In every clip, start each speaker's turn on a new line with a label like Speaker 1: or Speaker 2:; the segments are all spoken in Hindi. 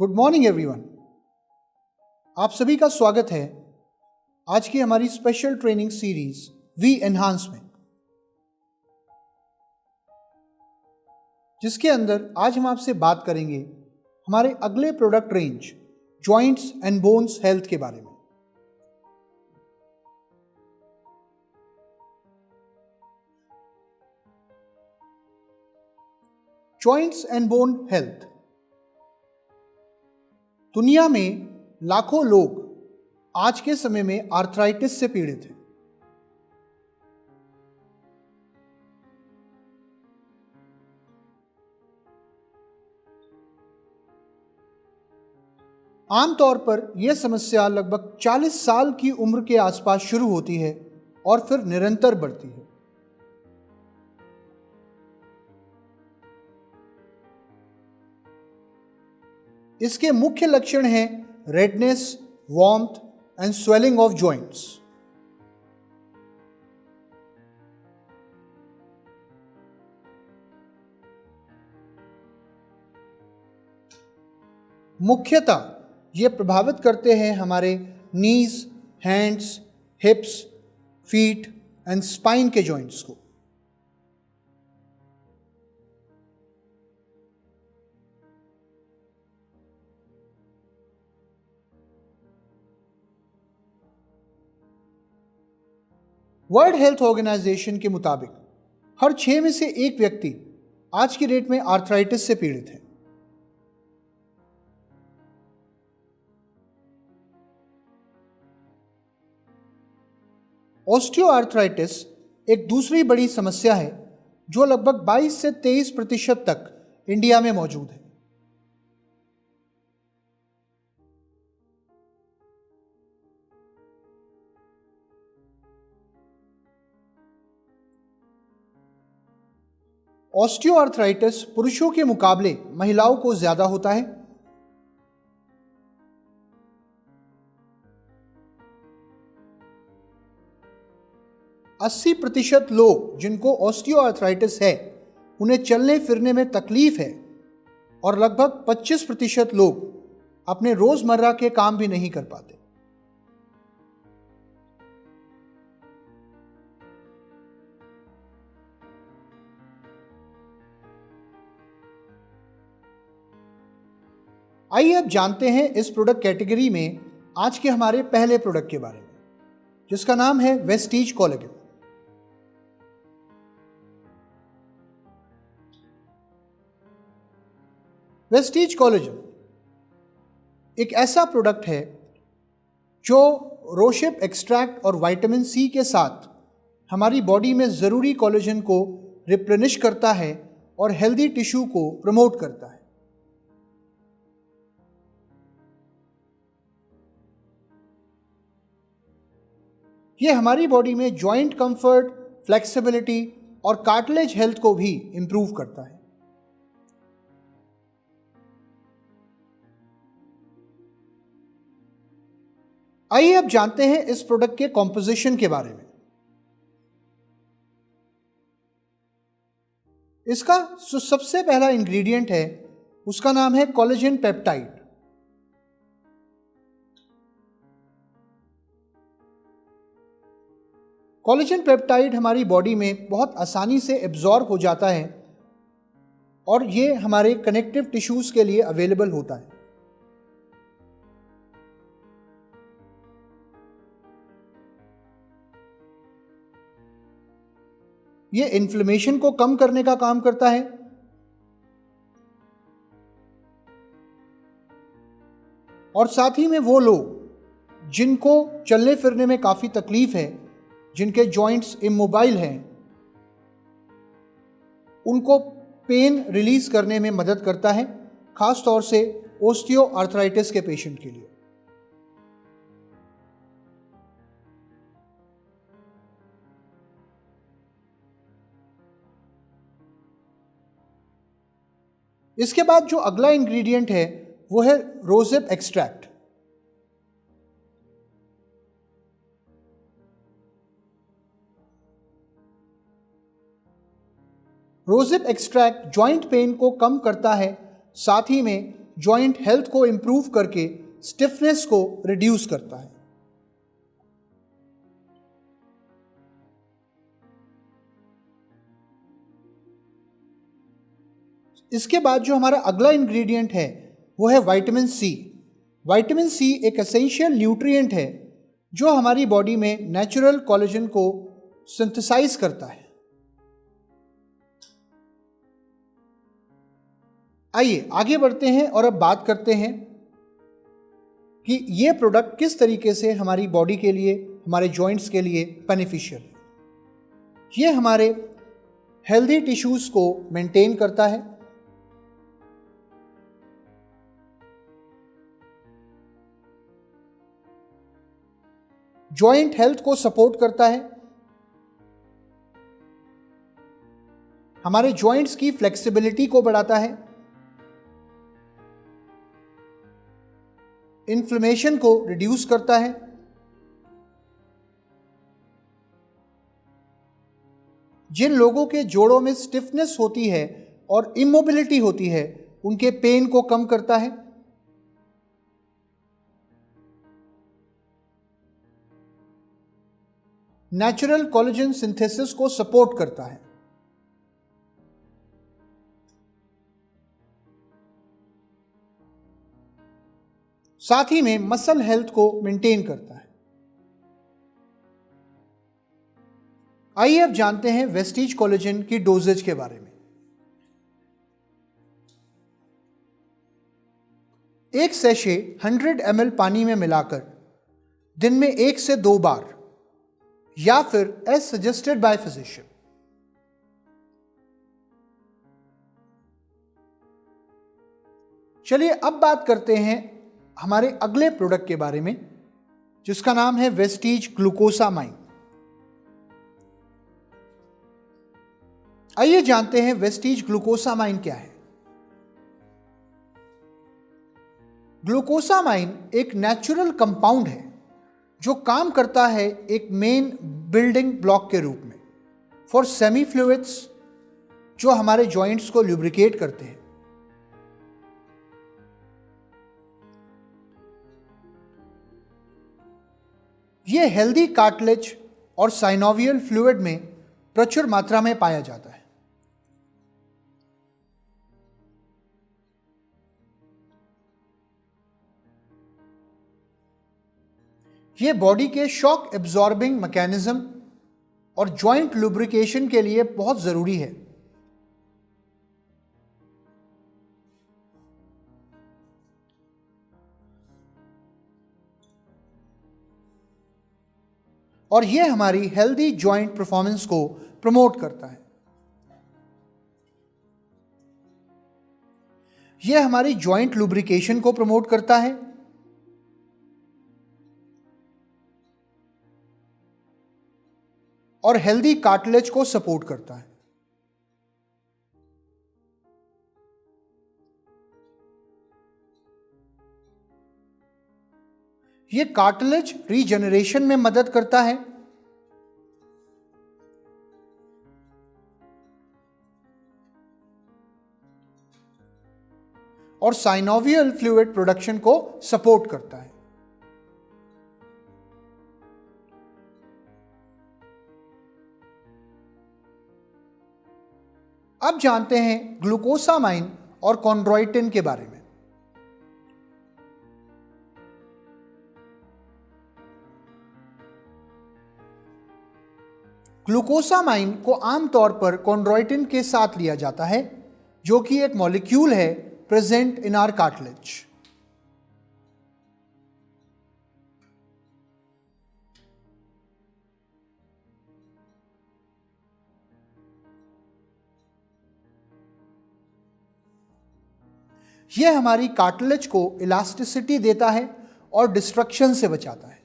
Speaker 1: Good morning everyone. आप सभी का स्वागत है आज की हमारी special training series we enhance में, जिसके अंदर आज हम आपसे बात करेंगे हमारे अगले product range joints and bones health के बारे में। Joints and bone health. दुनिया में लाखों लोग आज के समय में आर्थराइटिस से पीड़ित हैं। आमतौर पर यह समस्या लगभग 40 साल की उम्र के आसपास शुरू होती है और फिर निरंतर बढ़ती है। इसके मुख्य लक्षण हैं redness, warmth and swelling of joints. मुख्यतः ये प्रभावित करते हैं हमारे knees, hands, hips, feet and spine के जॉइंट्स को। वर्ल्ड हेल्थ ऑर्गेनाइजेशन के मुताबिक हर 6 में से 1 व्यक्ति आज की डेट में आर्थराइटिस से पीड़ित है। ऑस्टियोआर्थराइटिस एक दूसरी बड़ी समस्या है जो लगभग 22 से 23% तक इंडिया में मौजूद है। ऑस्टियोआर्थराइटिस पुरुषों के मुकाबले महिलाओं को ज्यादा होता है। अस्सी प्रतिशत लोग जिनको ऑस्टियोआर्थराइटिस है उन्हें चलने फिरने में तकलीफ है और लगभग 25% लोग अपने रोजमर्रा के काम भी नहीं कर पाते। आइए अब जानते हैं इस प्रोडक्ट कैटेगरी में आज के हमारे पहले प्रोडक्ट के बारे में, जिसका नाम है वेस्टीज कोलेजन। वेस्टीज कोलेजन एक ऐसा प्रोडक्ट है जो रोशेप एक्सट्रैक्ट और विटामिन सी के साथ हमारी बॉडी में ज़रूरी कोलेजन को रिप्लेनिश करता है और हेल्दी टिश्यू को प्रमोट करता है। ये हमारी बॉडी में जॉइंट कंफर्ट, फ्लेक्सिबिलिटी और कार्टिलेज हेल्थ को भी इंप्रूव करता है। आइए अब जानते हैं इस प्रोडक्ट के कॉम्पोजिशन के बारे में। इसका जो सबसे पहला इंग्रेडिएंट है उसका नाम है कोलेजन पेप्टाइड। कोलेजन पेप्टाइड हमारी बॉडी में बहुत आसानी से एब्जॉर्ब हो जाता है और ये हमारे कनेक्टिव टिश्यूज के लिए अवेलेबल होता है। ये इन्फ्लेमेशन को कम करने का काम करता है और साथ ही में वो लोग जिनको चलने फिरने में काफ़ी तकलीफ है, जिनके जॉइंट्स इमोबाइल हैं, उनको पेन रिलीज करने में मदद करता है, खास तौर से ऑस्टियोआर्थराइटिस के पेशेंट के लिए। इसके बाद जो अगला इंग्रेडिएंट है वो है रोजेप एक्सट्रैक्ट। रोजेप एक्सट्रैक्ट जॉइंट पेन को कम करता है, साथ ही में जॉइंट हेल्थ को इम्प्रूव करके स्टिफनेस को रिड्यूस करता है। इसके बाद जो हमारा अगला इंग्रेडिएंट है वो है विटामिन सी। विटामिन सी एक एसेंशियल न्यूट्रिएंट है जो हमारी बॉडी में नेचुरल कोलेजन को सिंथेसाइज करता है। आइए आगे बढ़ते हैं और अब बात करते हैं कि ये प्रोडक्ट किस तरीके से हमारी बॉडी के लिए, हमारे जॉइंट्स के लिए बेनिफिशियल है। ये हमारे हेल्दी टिश्यूज को मेंटेन करता है, जॉइंट हेल्थ को सपोर्ट करता है, हमारे जॉइंट्स की फ्लेक्सिबिलिटी को बढ़ाता है, इन्फ्लेमेशन को रिड्यूस करता है, जिन लोगों के जोड़ों में स्टिफनेस होती है और इमोबिलिटी होती है उनके पेन को कम करता है, नेचुरल कोलेजन सिंथेसिस को सपोर्ट करता है, साथ ही में मसल हेल्थ को मेंटेन करता है। आइए अब जानते हैं वेस्टीज कोलेजन की डोजेज के बारे में। एक सैशे 100 ml पानी में मिलाकर दिन में 1 से 2 बार या फिर एज सजेस्टेड बाय फिजिशियन। चलिए अब बात करते हैं हमारे अगले प्रोडक्ट के बारे में जिसका नाम है वेस्टीज ग्लूकोसामाइन। आइए जानते हैं वेस्टीज ग्लूकोसामाइन क्या है। ग्लूकोसामाइन एक नेचुरल कंपाउंड है जो काम करता है एक मेन बिल्डिंग ब्लॉक के रूप में फॉर सेमी फ्लूइड्स जो हमारे जॉइंट्स को ल्यूब्रिकेट करते हैं। ये हेल्दी कार्टिलेज और साइनोवियल फ्लूइड में प्रचुर मात्रा में पाया जाता है। ये बॉडी के शॉक एब्जॉर्बिंग मैकेनिज्म और जॉइंट लुब्रिकेशन के लिए बहुत जरूरी है। और ये हमारी हेल्दी जॉइंट परफॉर्मेंस को प्रमोट करता है। यह हमारी जॉइंट लुब्रिकेशन को प्रमोट करता है और हेल्दी कार्टिलेज को सपोर्ट करता है। यह कार्टिलेज रीजनरेशन में मदद करता है और साइनोवियल फ्लूइड प्रोडक्शन को सपोर्ट करता है। अब जानते हैं ग्लूकोसामाइन और कॉन्ड्रोइटिन के बारे में। ग्लूकोसामाइन को आमतौर पर कॉन्ड्रोइटिन के साथ लिया जाता है जो कि एक मॉलिक्यूल है प्रेजेंट इन आवर कार्टिलेज। यह हमारी कार्टिलेज को इलास्टिसिटी देता है और डिस्ट्रक्शन से बचाता है।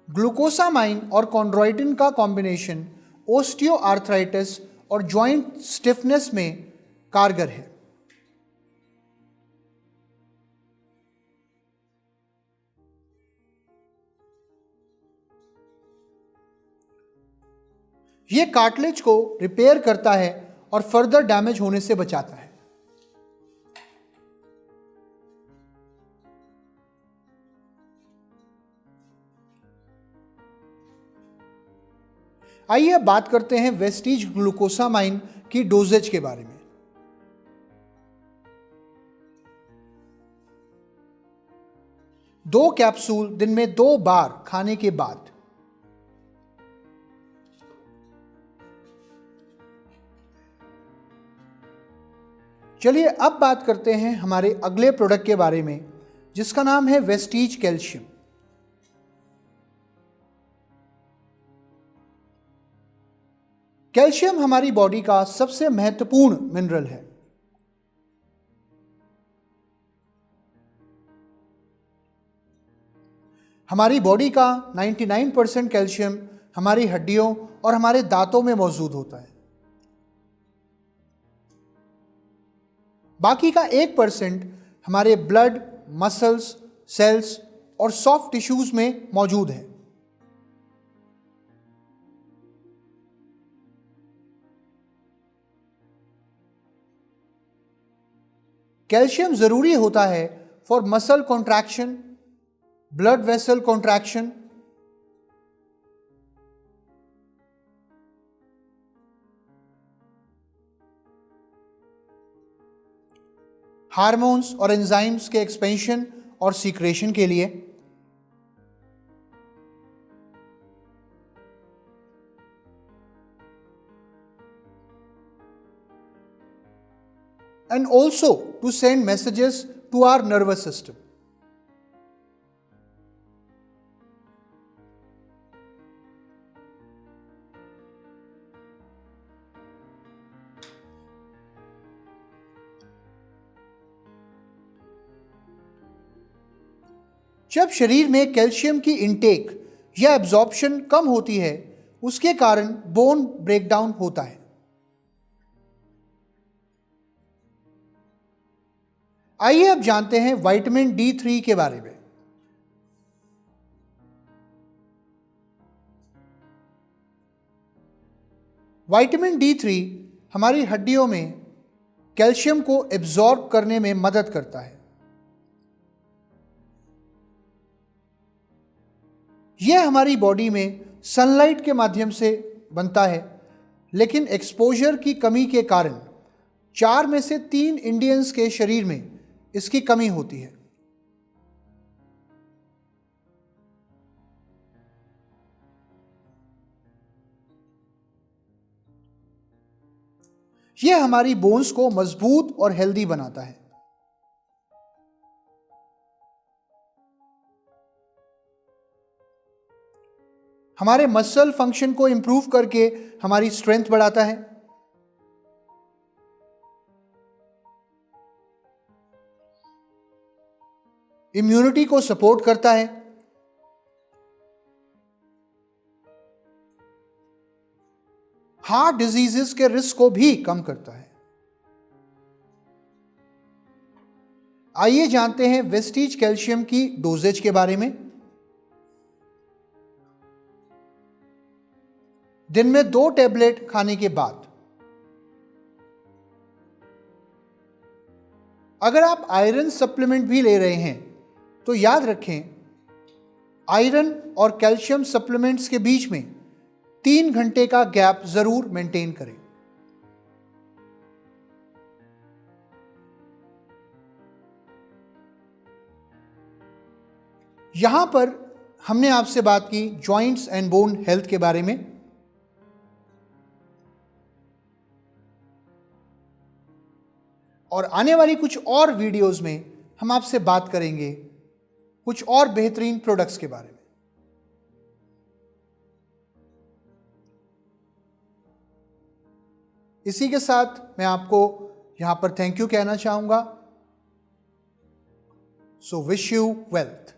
Speaker 1: ग्लूकोसामाइन और कॉन्ड्रोइटिन का कॉम्बिनेशन ओस्टियोआर्थराइटिस और जॉइंट स्टिफनेस में कारगर है। ये कार्टिलेज को रिपेयर करता है और फर्दर डैमेज होने से बचाता है। आइए अब बात करते हैं वेस्टीज ग्लूकोसामाइन की डोजेज के बारे में। 2 कैप्सूल दिन में 2 बार खाने के बाद। चलिए अब बात करते हैं हमारे अगले प्रोडक्ट के बारे में, जिसका नाम है वेस्टीज कैल्शियम। कैल्शियम हमारी बॉडी का सबसे महत्वपूर्ण मिनरल है। हमारी बॉडी का 99% कैल्शियम हमारी हड्डियों और हमारे दांतों में मौजूद होता है। बाकी का 1% हमारे ब्लड, मसल्स, सेल्स और सॉफ्ट टिश्यूज में मौजूद है। कैल्शियम जरूरी होता है for muscle contraction, blood vessel contraction, hormones और एंजाइम्स के एक्सपेंशन और सीक्रेशन के लिए, and also to send messages to our nervous system. जब शरीर में कैल्शियम की इनटेक या एब्जॉर्प्शन कम होती है, उसके कारण बोन ब्रेकडाउन होता है। आइए अब जानते हैं विटामिन D3 के बारे में। विटामिन D3 हमारी हड्डियों में कैल्शियम को एब्जॉर्ब करने में मदद करता है। यह हमारी बॉडी में सनलाइट के माध्यम से बनता है, लेकिन एक्सपोजर की कमी के कारण 4 में से 3 इंडियंस के शरीर में इसकी कमी होती है। यह हमारी बोन्स को मजबूत और हेल्दी बनाता है। हमारे मसल फंक्शन को इंप्रूव करके हमारी स्ट्रेंथ बढ़ाता है। इम्यूनिटी को सपोर्ट करता है। हार्ट डिजीजेस के रिस्क को भी कम करता है। आइए जानते हैं वेस्टीज कैल्शियम की डोजेज के बारे में। दिन में 2 टैबलेट खाने के बाद। अगर आप आयरन सप्लीमेंट भी ले रहे हैं तो याद रखें, आयरन और कैल्शियम सप्लीमेंट्स के बीच में 3 घंटे का गैप जरूर मेंटेन करें। यहां पर हमने आपसे बात की जॉइंट्स एंड बोन हेल्थ के बारे में। और आने वाली कुछ और वीडियोस में हम आपसे बात करेंगे कुछ और बेहतरीन प्रोडक्ट्स के बारे में। इसी के साथ मैं आपको यहां पर थैंक यू कहना चाहूंगा। So wish you wealth.